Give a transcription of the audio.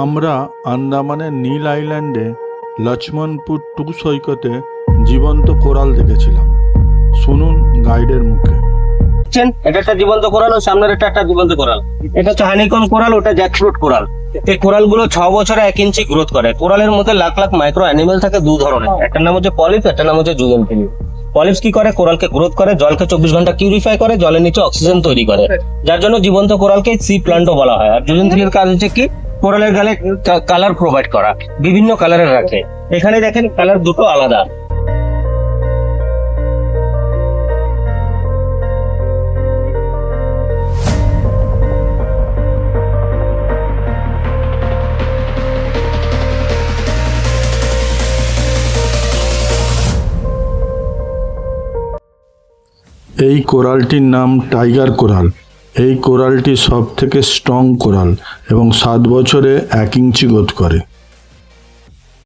আমরা আন্দামানের নীল আইল্যান্ডে লক্ষ্মণপুর টু সৈকতে জীবন্ত কোরাল দেখেছিলাম। শুনুন গাইডের মুখে। এটা একটা জীবন্ত কোরাল, ও সামনের একটা জীবন্ত কোরাল। এটা হচ্ছে হানিকম কোরাল, ওটা জ্যাকফ্রুট কোরাল। এই কোরাল গুলো 6 বছরে 1 ইঞ্চি গ্রোথ করে। কোরালের মধ্যে লাখ লাখ মাইক্রো অ্যানিমেল থাকে দু ধরনের, একটা নাম হচ্ছে পলিপ, একটা নাম হচ্ছে জুভেন্টিল। পলিপস কি করে? কোরালকে গ্রোথ করে, জলকে 24 ঘন্টা পিউরিফাই করে, জলের নিচে অক্সিজেন তৈরি করে, যার জন্য জীবন্ত কোরালকে সি প্লান্টও বলা হয়। আর জুভেন্টিলের কাজ হচ্ছে কি? কোরালের গালে কালার প্রোভাইড করা, বিভিন্ন কালারের রাখে। এখানে দেখেন কালার দুটো আলাদা। এই কোরালটির নাম টাইগার কোরাল। এই কোরালটি সব থেকে স্ট্রং কোরাল এবং 7 বছরে 1 ইঞ্চি গ্রোথ করে।